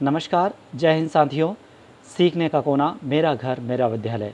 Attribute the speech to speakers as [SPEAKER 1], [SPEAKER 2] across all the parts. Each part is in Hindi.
[SPEAKER 1] नमस्कार, जय हिंद साथियों। सीखने का कोना, मेरा घर मेरा विद्यालय,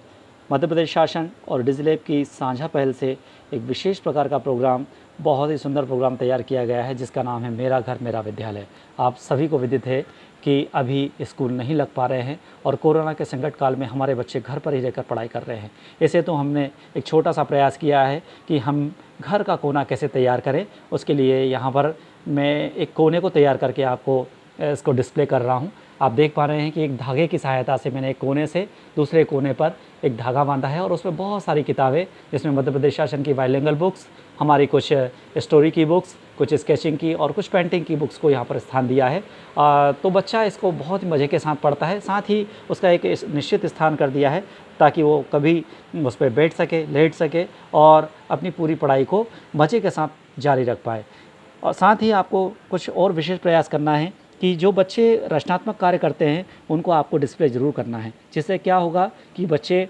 [SPEAKER 1] मध्य प्रदेश शासन और डिजिलैब की साझा पहल से एक विशेष प्रकार का प्रोग्राम, बहुत ही सुंदर प्रोग्राम तैयार किया गया है जिसका नाम है मेरा घर मेरा विद्यालय। आप सभी को विदित है कि अभी स्कूल नहीं लग पा रहे हैं और कोरोना के संकट काल में हमारे बच्चे घर पर ही रहकर पढ़ाई कर रहे हैं। ऐसे तो हमने एक छोटा सा प्रयास किया है कि हम घर का कोना कैसे तैयार करें। उसके लिए यहाँ पर मैं एक कोने को तैयार करके आपको इसको डिस्प्ले कर रहा हूँ। आप देख पा रहे हैं कि एक धागे की सहायता से मैंने एक कोने से दूसरे कोने पर एक धागा बांधा है और उसमें बहुत सारी किताबें, जिसमें मध्य प्रदेश शासन की बाइलिंगुअल बुक्स, हमारी कुछ स्टोरी की बुक्स, कुछ स्केचिंग की और कुछ पेंटिंग की बुक्स को यहाँ पर स्थान दिया है। तो बच्चा इसको बहुत ही मज़े के साथ पढ़ता है। साथ ही उसका एक निश्चित स्थान कर दिया है ताकि वो कभी उस पर बैठ सके, लेट सके और अपनी पूरी पढ़ाई को मज़े के साथ जारी रख पाए। और साथ ही आपको कुछ और विशेष प्रयास करना है कि जो बच्चे रचनात्मक कार्य करते हैं उनको आपको डिस्प्ले ज़रूर करना है, जिससे क्या होगा कि बच्चे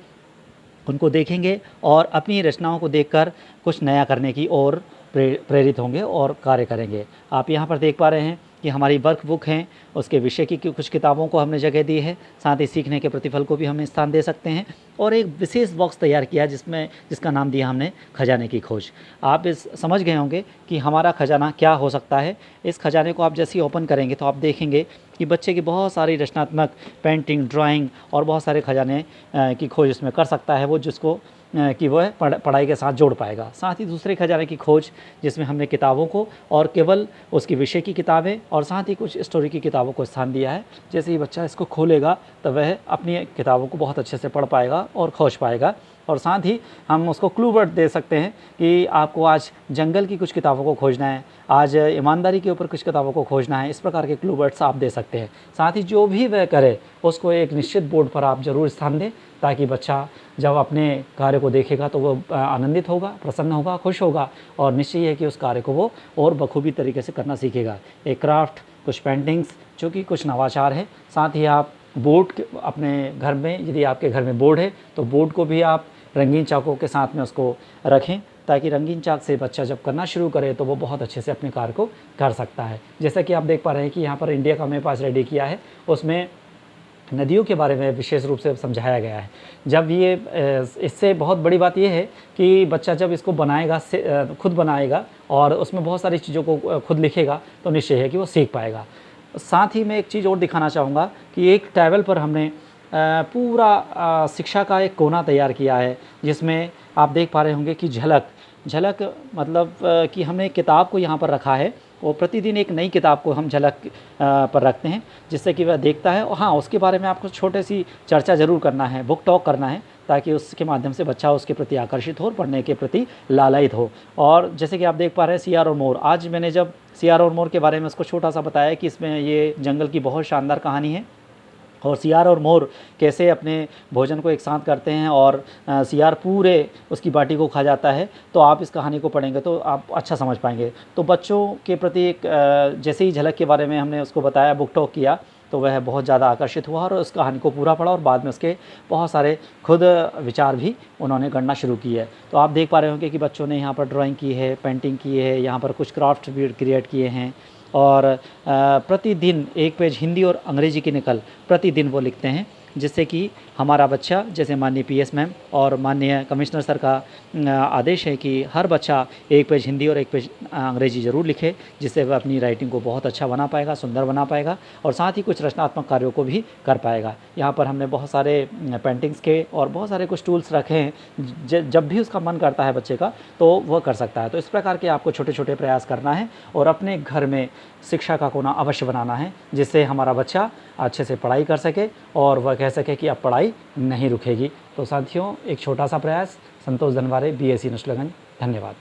[SPEAKER 1] उनको देखेंगे और अपनी रचनाओं को देखकर कुछ नया करने की ओर प्रेरित होंगे और कार्य करेंगे। आप यहाँ पर देख पा रहे हैं कि हमारी वर्क बुक हैं, उसके विषय की कुछ किताबों को हमने जगह दी है। साथ ही सीखने के प्रतिफल को भी हम स्थान दे सकते हैं और एक विशेष बॉक्स तैयार किया जिसका नाम दिया हमने खजाने की खोज। आप इस समझ गए होंगे कि हमारा खजाना क्या हो सकता है। इस खजाने को आप जैसे ही ओपन करेंगे तो आप देखेंगे कि बच्चे की बहुत सारी रचनात्मक पेंटिंग, ड्राइंग और बहुत सारे खजाने की खोज इसमें कर सकता है वो, जिसको कि वह पढ़ाई के साथ जोड़ पाएगा। साथ ही दूसरे खजाने की खोज जिसमें हमने किताबों को और केवल उसकी विषय की किताबें और साथ ही कुछ स्टोरी की किताबों को स्थान दिया है। जैसे ही बच्चा इसको खोलेगा तो वह अपनी किताबों को बहुत अच्छे से पढ़ पाएगा और खोज पाएगा। और साथ ही हम उसको क्लू वर्ड दे सकते हैं कि आपको आज जंगल की कुछ किताबों को खोजना है, आज ईमानदारी के ऊपर कुछ किताबों को खोजना है। इस प्रकार के क्लू वर्ड्स आप दे सकते हैं। साथ ही जो भी वह करे उसको एक निश्चित बोर्ड पर आप ज़रूर स्थान दें ताकि बच्चा जब अपने कार्य को देखेगा तो वो आनंदित होगा, प्रसन्न होगा, खुश होगा और निश्चय है कि उस कार्य को वो और बखूबी तरीके से करना सीखेगा। एक क्राफ्ट, कुछ पेंटिंग्स जो कि कुछ नवाचार है। साथ ही आप बोर्ड अपने घर में, यदि आपके घर में बोर्ड है तो बोर्ड को भी आप रंगीन चाकों के साथ में उसको रखें ताकि रंगीन चाक से बच्चा जब करना शुरू करे तो वो बहुत अच्छे से अपने कार्य को कर सकता है। जैसा कि आप देख पा रहे हैं कि यहाँ पर इंडिया का मेरे पास रेडी किया है, उसमें नदियों के बारे में विशेष रूप से समझाया गया है। जब ये इससे बहुत बड़ी बात ये है कि बच्चा जब इसको बनाएगा, खुद बनाएगा और उसमें बहुत सारी चीज़ों को खुद लिखेगा तो निश्चय है कि वो सीख पाएगा। साथ ही मैं एक चीज़ और दिखाना चाहूँगा कि एक टेबल पर हमने पूरा शिक्षा का एक कोना तैयार किया है, जिसमें आप देख पा रहे होंगे कि झलक मतलब कि हमने एक किताब को यहाँ पर रखा है और प्रतिदिन एक नई किताब को हम झलक पर रखते हैं जिससे कि वह देखता है। और हाँ, उसके बारे में आपको छोटी सी चर्चा ज़रूर करना है, बुक टॉक करना है ताकि उसके माध्यम से बच्चा उसके प्रति आकर्षित हो और पढ़ने के प्रति लालायित हो। और जैसे कि आप देख पा रहे हैं सियार और मोर, आज मैंने जब सियार और मोर के बारे में उसको छोटा सा बताया कि इसमें ये जंगल की बहुत शानदार कहानी है और सियार और मोर कैसे अपने भोजन को एक साथ करते हैं और सियार पूरे उसकी बाटी को खा जाता है, तो आप इस कहानी को पढ़ेंगे तो आप अच्छा समझ पाएंगे। तो बच्चों के प्रति एक जैसे ही झलक के बारे में हमने उसको बताया, बुक टॉक किया, तो वह बहुत ज़्यादा आकर्षित हुआ और उस कहानी को पूरा पढ़ा और बाद में उसके बहुत सारे खुद विचार भी उन्होंने गढ़ना शुरू किए। तो आप देख पा रहे होंगे कि बच्चों ने यहाँ पर ड्राइंग की है, पेंटिंग की है, यहाँ पर कुछ क्राफ्ट भी क्रिएट किए हैं और प्रतिदिन एक पेज हिंदी और अंग्रेजी की नकल प्रतिदिन वो लिखते हैं, जिससे कि हमारा बच्चा, जैसे माननीय पीएस मैम और माननीय कमिश्नर सर का आदेश है कि हर बच्चा एक पेज हिंदी और एक पेज अंग्रेजी ज़रूर लिखे, जिससे वह अपनी राइटिंग को बहुत अच्छा बना पाएगा, सुंदर बना पाएगा और साथ ही कुछ रचनात्मक कार्यों को भी कर पाएगा। यहाँ पर हमने बहुत सारे पेंटिंग्स के और बहुत सारे कुछ टूल्स रखे हैं, जब भी उसका मन करता है बच्चे का तो वह कर सकता है। तो इस प्रकार के आपको छोटे छोटे प्रयास करना है और अपने घर में शिक्षा का कोना अवश्य बनाना है, जिससे हमारा बच्चा अच्छे से पढ़ाई कर सके और वह कह सके कि अब पढ़ाई नहीं रुकेगी। तो साथियों, एक छोटा सा प्रयास। संतोष धनवारे, BSc नस्लगंज। धन्यवाद।